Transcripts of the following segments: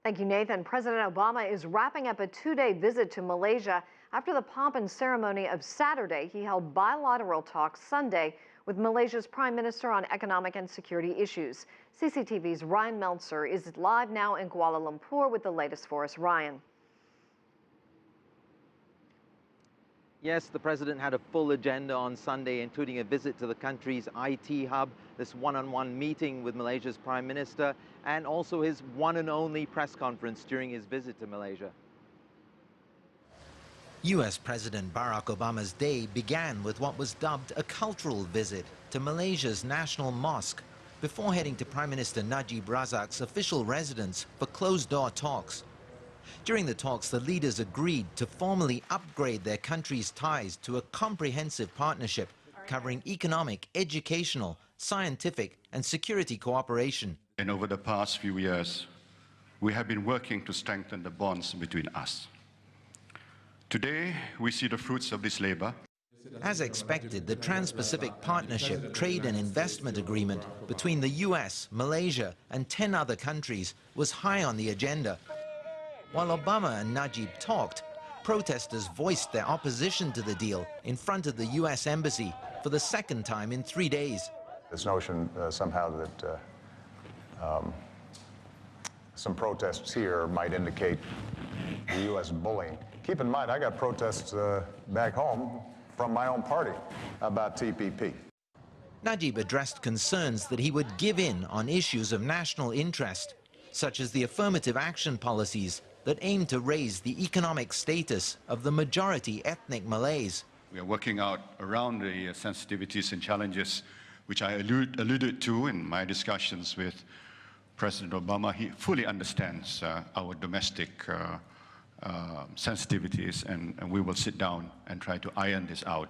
Thank you, Nathan. President Obama is wrapping up a two-day visit to Malaysia. After the pomp and ceremony of Saturday, he held bilateral talks Sunday with Malaysia's Prime Minister on economic and security issues. CCTV's Rian Maelzer is live now in Kuala Lumpur with the latest for us. Rian. Yes, the president had a full agenda on Sunday, including a visit to the country's IT hub, this one-on-one meeting with Malaysia's Prime Minister, and also his one and only press conference during his visit to Malaysia. US President Barack Obama's day began with what was dubbed a cultural visit to Malaysia's National Mosque, before heading to Prime Minister Najib Razak's official residence for closed-door talks. During the talks, the leaders agreed to formally upgrade their country's ties to a comprehensive partnership covering economic, educational, scientific and security cooperation. And over the past few years, we have been working to strengthen the bonds between us. Today, we see the fruits of this labor. As expected, the Trans-Pacific Partnership Trade and Investment Agreement between the US, Malaysia and 10 other countries was high on the agenda. While Obama and Najib talked, protesters voiced their opposition to the deal in front of the US Embassy for the second time in 3 days. This notion somehow that some protests here might indicate the U.S. bullying. Keep in mind, I got protests back home from my own party about TPP. Najib addressed concerns that he would give in on issues of national interest, such as the affirmative action policies that aim to raise the economic status of the majority ethnic Malays. We are working out around the sensitivities and challenges which I alluded to in my discussions with President Obama. He fully understands our domestic sensitivities, and we will sit down and try to iron this out.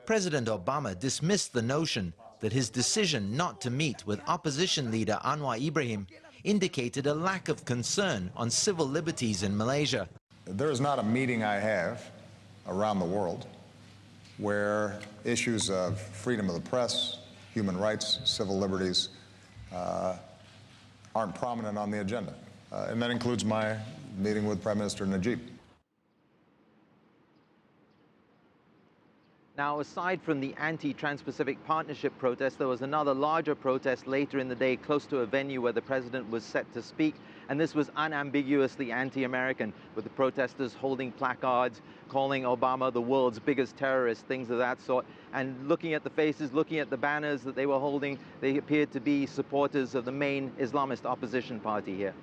President Obama dismissed the notion that his decision not to meet with opposition leader Anwar Ibrahim indicated a lack of concern on civil liberties in Malaysia. There is not a meeting I have around the world where issues of freedom of the press, human rights, civil liberties aren't prominent on the agenda. And that includes my meeting with Prime Minister Najib. Now, aside from the anti-Trans-Pacific Partnership protest, there was another larger protest later in the day close to a venue where the president was set to speak, and this was unambiguously anti-American, with the protesters holding placards, calling Obama the world's biggest terrorist, things of that sort. And looking at the faces, looking at the banners that they were holding, they appeared to be supporters of the main Islamist opposition party here.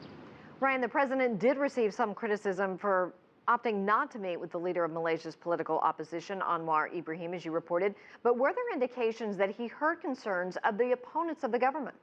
Ryan, the president did receive some criticism for opting not to meet with the leader of Malaysia's political opposition, Anwar Ibrahim, as you reported. But were there indications that he heard concerns of the opponents of the government?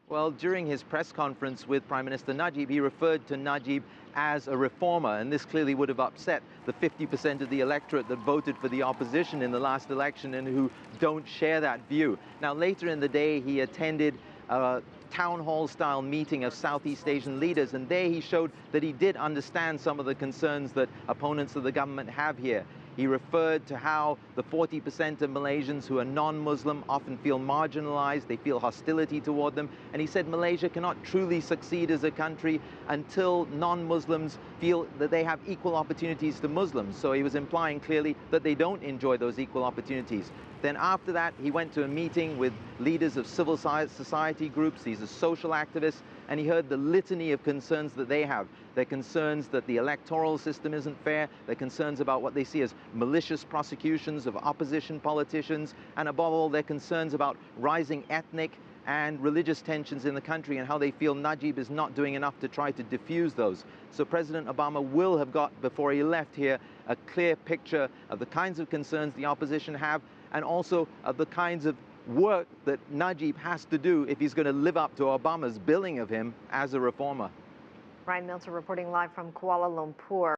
Well, during his press conference with Prime Minister Najib, he referred to Najib as a reformer, and this clearly would have upset the 50% of the electorate that voted for the opposition in the last election and who don't share that view. Now, later in the day, he attended a town hall style meeting of Southeast Asian leaders, and there he showed that he did understand some of the concerns that opponents of the government have here. He referred to how the 40% of Malaysians who are non-Muslim often feel marginalized, they feel hostility toward them, and he said Malaysia cannot truly succeed as a country until non-Muslims feel that they have equal opportunities to Muslims. So he was implying clearly that they don't enjoy those equal opportunities. Then after that, he went to a meeting with leaders of civil society groups, these are social activists, and he heard the litany of concerns that they have. Their concerns that the electoral system isn't fair, their concerns about what they see as malicious prosecutions of opposition politicians, and above all, their concerns about rising ethnic and religious tensions in the country and how they feel Najib is not doing enough to try to diffuse those. So President Obama will have got, before he left here, a clear picture of the kinds of concerns the opposition have, and also of the kinds of work that Najib has to do if he's going to live up to Obama's billing of him as a reformer. Rian Maelzer reporting live from Kuala Lumpur.